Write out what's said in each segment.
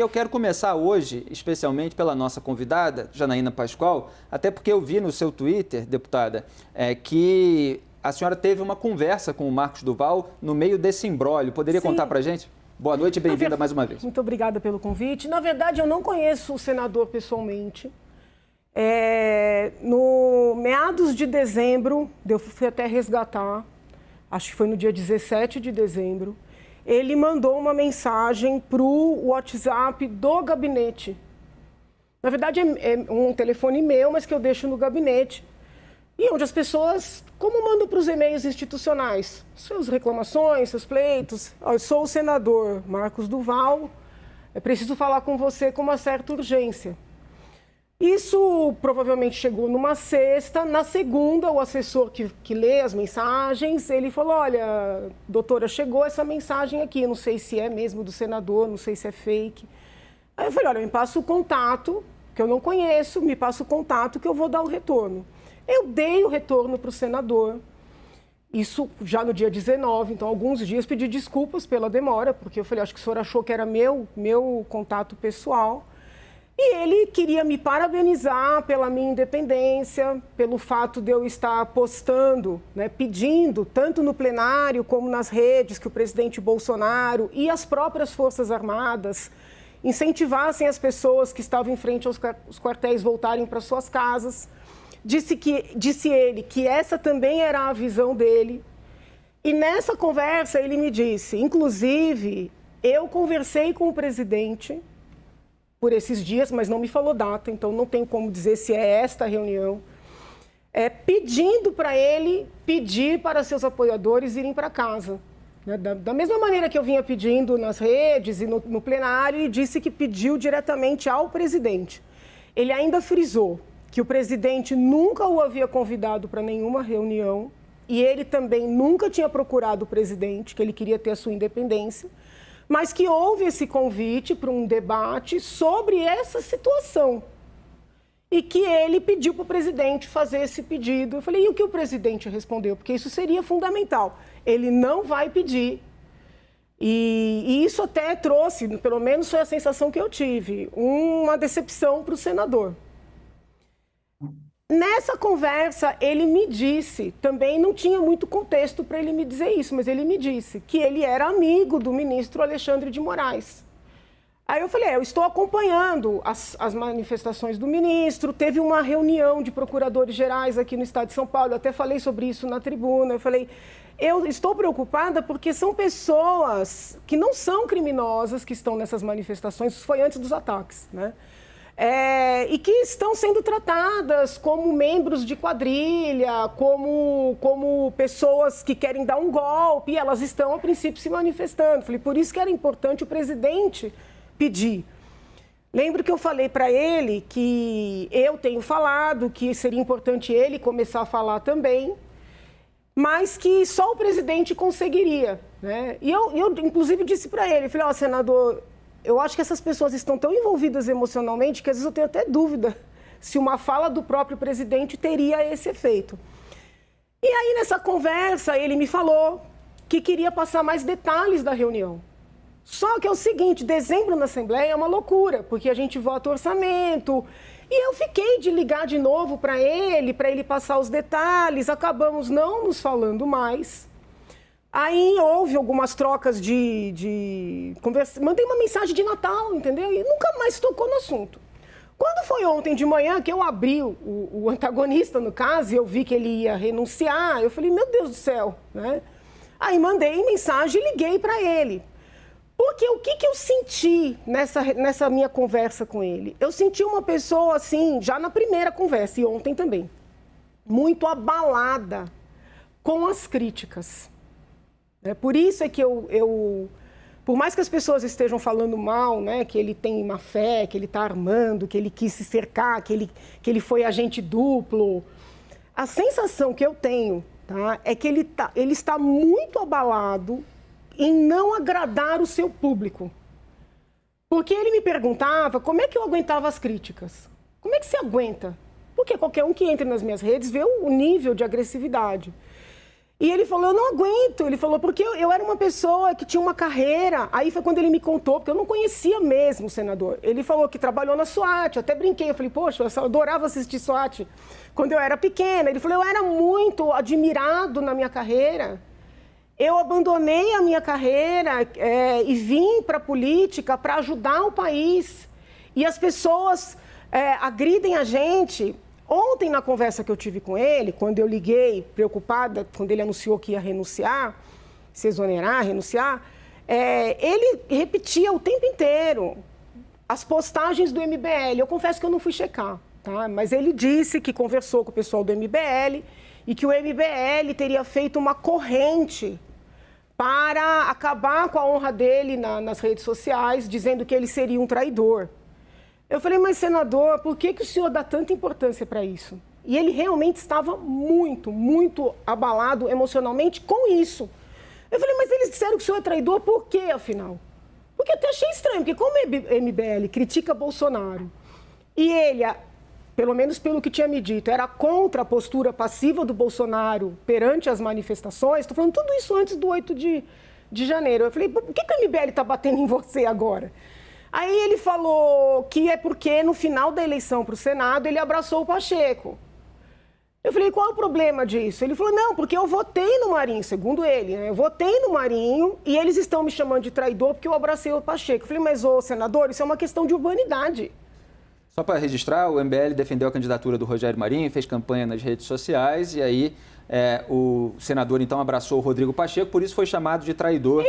Eu quero começar hoje, especialmente pela nossa convidada, Janaína Pascoal, até porque eu vi no seu Twitter, deputada, que a senhora teve uma conversa com o Marcos Duval no meio desse imbróglio. Poderia contar para a gente? Boa noite e bem-vinda mais uma vez. Muito obrigada pelo convite. Na verdade, eu não conheço o senador pessoalmente. No meados de dezembro, eu fui até resgatar, acho que foi no dia 17 de dezembro, ele mandou uma mensagem para o WhatsApp do gabinete. Na verdade, é um telefone meu, mas que eu deixo no gabinete. E onde as pessoas, como mandam para os e-mails institucionais, suas reclamações, seus pleitos. Eu sou o senador Marcos Duval, é preciso falar com você com uma certa urgência. Isso provavelmente chegou numa sexta. Na segunda, o assessor que lê as mensagens, ele falou, olha, doutora, chegou essa mensagem aqui, não sei se é mesmo do senador, não sei se é fake. Aí eu falei, olha, me passa o contato, que eu não conheço, me passa o contato que eu vou dar o retorno. Eu dei o retorno para o senador, isso já no dia 19, então alguns dias pedi desculpas pela demora, porque eu falei, acho que o senhor achou que era meu contato pessoal. E ele queria me parabenizar pela minha independência, pelo fato de eu estar postando, pedindo, tanto no plenário como nas redes, que o presidente Bolsonaro e as próprias Forças Armadas incentivassem as pessoas que estavam em frente aos quartéis voltarem para suas casas. Disse ele que essa também era a visão dele. E nessa conversa ele me disse, inclusive, eu conversei com o presidente por esses dias, mas não me falou data, então não tenho como dizer se é esta reunião, pedindo para ele pedir para seus apoiadores irem para casa. Da mesma maneira que eu vinha pedindo nas redes e no plenário, ele disse que pediu diretamente ao presidente. Ele ainda frisou que o presidente nunca o havia convidado para nenhuma reunião e ele também nunca tinha procurado o presidente, que ele queria ter a sua independência, mas que houve esse convite para um debate sobre essa situação e que ele pediu para o presidente fazer esse pedido. Eu falei, e o que o presidente respondeu? Porque isso seria fundamental. Ele não vai pedir. E isso até trouxe, pelo menos foi a sensação que eu tive, uma decepção para o senador. Nessa conversa, ele me disse, também não tinha muito contexto para ele me dizer isso, mas ele me disse que ele era amigo do ministro Alexandre de Moraes. Aí eu falei, eu estou acompanhando as manifestações do ministro, teve uma reunião de procuradores gerais aqui no estado de São Paulo, eu até falei sobre isso na tribuna, eu falei, eu estou preocupada porque são pessoas que não são criminosas que estão nessas manifestações, isso foi antes dos ataques, né? E que estão sendo tratadas como membros de quadrilha, como pessoas que querem dar um golpe, e elas estão, a princípio, se manifestando. Falei, por isso que era importante o presidente pedir. Lembro que eu falei para ele que eu tenho falado, que seria importante ele começar a falar também, mas que só o presidente conseguiria, né? E eu inclusive, disse para ele, falei, senador, eu acho que essas pessoas estão tão envolvidas emocionalmente que às vezes eu tenho até dúvida se uma fala do próprio presidente teria esse efeito. E aí, nessa conversa, ele me falou que queria passar mais detalhes da reunião. Só que é o seguinte, dezembro na Assembleia é uma loucura, porque a gente vota orçamento. E eu fiquei de ligar de novo para ele passar os detalhes, acabamos não nos falando mais. Aí houve algumas trocas de conversa, mandei uma mensagem de Natal, entendeu? E nunca mais tocou no assunto. Quando foi ontem de manhã que eu abri o antagonista, no caso, e eu vi que ele ia renunciar, eu falei, meu Deus do céu, né? Aí mandei mensagem e liguei para ele. Porque o que eu senti nessa minha conversa com ele? Eu senti uma pessoa, assim, já na primeira conversa, e ontem também, muito abalada com as críticas. Por isso é que por mais que as pessoas estejam falando mal, né, que ele tem má fé, que ele está armando, que ele quis se cercar, que ele foi agente duplo, a sensação que eu tenho, tá, é que ele está muito abalado em não agradar o seu público. Porque ele me perguntava como é que eu aguentava as críticas. Como é que você aguenta? Porque qualquer um que entre nas minhas redes vê o nível de agressividade. E ele falou, eu não aguento. Ele falou, porque eu era uma pessoa que tinha uma carreira. Aí foi quando ele me contou, porque eu não conhecia mesmo o senador. Ele falou que trabalhou na SWAT, eu até brinquei. Eu falei, poxa, eu adorava assistir SWAT quando eu era pequena. Ele falou, eu era muito admirado na minha carreira. Eu abandonei a minha carreira e vim para a política para ajudar o país. E as pessoas agridem a gente. Ontem, na conversa que eu tive com ele, quando eu liguei, preocupada, quando ele anunciou que ia renunciar, se exonerar, renunciar, ele repetia o tempo inteiro as postagens do MBL. Eu confesso que eu não fui checar, tá? Mas ele disse que conversou com o pessoal do MBL e que o MBL teria feito uma corrente para acabar com a honra dele nas redes sociais, dizendo que ele seria um traidor. Eu falei, mas senador, por que o senhor dá tanta importância para isso? E ele realmente estava muito, muito abalado emocionalmente com isso. Eu falei, mas eles disseram que o senhor é traidor, por quê, afinal? Porque eu até achei estranho, porque como o MBL critica Bolsonaro, e ele, pelo menos pelo que tinha me dito, era contra a postura passiva do Bolsonaro perante as manifestações, estou falando tudo isso antes do 8 de janeiro. Eu falei, por que o MBL está batendo em você agora? Aí ele falou que é porque no final da eleição para o Senado ele abraçou o Pacheco. Eu falei, qual é o problema disso? Ele falou, não, porque eu votei no Marinho, segundo ele, né? Eu votei no Marinho e eles estão me chamando de traidor porque eu abracei o Pacheco. Eu falei, mas, ô senador, isso é uma questão de urbanidade. Só para registrar, o MBL defendeu a candidatura do Rogério Marinho, fez campanha nas redes sociais e aí o senador então abraçou o Rodrigo Pacheco, por isso foi chamado de traidor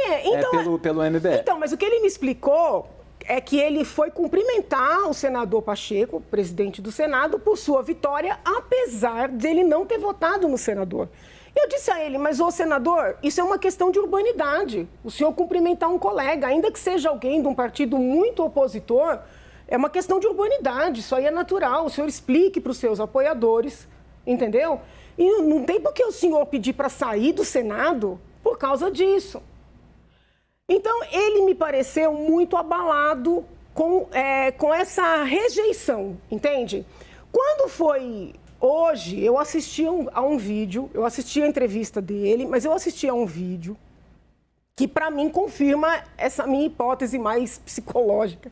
pelo MBL. Então, mas o que ele me explicou é que ele foi cumprimentar o senador Pacheco, presidente do Senado, por sua vitória, apesar de ele não ter votado no senador. Eu disse a ele, mas, ô senador, isso é uma questão de urbanidade. O senhor cumprimentar um colega, ainda que seja alguém de um partido muito opositor, é uma questão de urbanidade, isso aí é natural. O senhor explique para os seus apoiadores, entendeu? E não tem por que o senhor pedir para sair do Senado por causa disso. Então, ele me pareceu muito abalado com essa rejeição, entende? Quando foi hoje, eu assisti a um vídeo, eu assisti a entrevista dele, mas eu assisti a um vídeo que, para mim, confirma essa minha hipótese mais psicológica,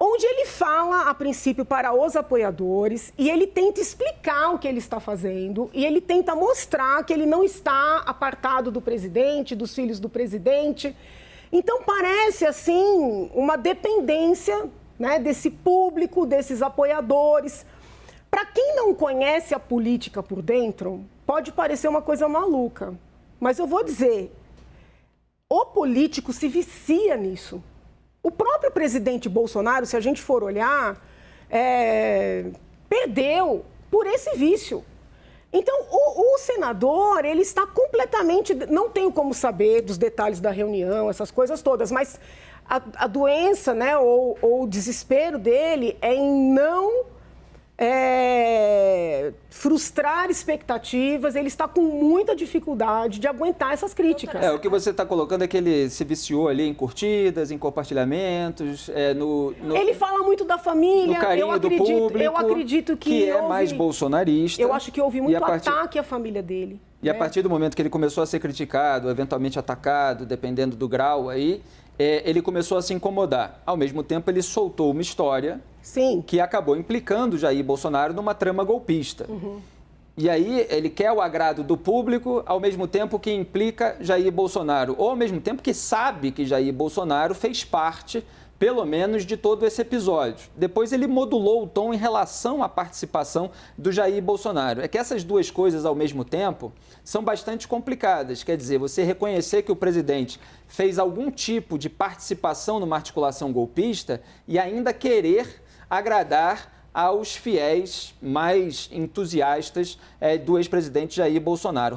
onde ele fala, a princípio, para os apoiadores, e ele tenta explicar o que ele está fazendo, e ele tenta mostrar que ele não está apartado do presidente, dos filhos do presidente. Então, parece, assim, uma dependência, né, desse público, desses apoiadores. Para quem não conhece a política por dentro, pode parecer uma coisa maluca. Mas eu vou dizer, o político se vicia nisso. O próprio presidente Bolsonaro, se a gente for olhar, perdeu por esse vício. Então, o senador, ele está completamente... Não tenho como saber dos detalhes da reunião, essas coisas todas, mas a doença, né, ou o desespero dele é em não frustrar expectativas, ele está com muita dificuldade de aguentar essas críticas. O que você está colocando é que ele se viciou ali em curtidas, em compartilhamentos, Ele fala muito da família, no carinho do público, eu acredito que é mais bolsonarista. Eu acho que houve muito ataque à família dele. E a partir do momento que ele começou a ser criticado, eventualmente atacado, dependendo do grau aí, ele começou a se incomodar. Ao mesmo tempo, ele soltou uma história que acabou implicando Jair Bolsonaro numa trama golpista. Uhum. E aí ele quer o agrado do público, ao mesmo tempo que implica Jair Bolsonaro, ou ao mesmo tempo que sabe que Jair Bolsonaro fez parte, pelo menos, de todo esse episódio. Depois ele modulou o tom em relação à participação do Jair Bolsonaro. É que essas duas coisas, ao mesmo tempo, são bastante complicadas. Quer dizer, você reconhecer que o presidente fez algum tipo de participação numa articulação golpista e ainda querer agradar aos fiéis mais entusiastas do ex-presidente Jair Bolsonaro.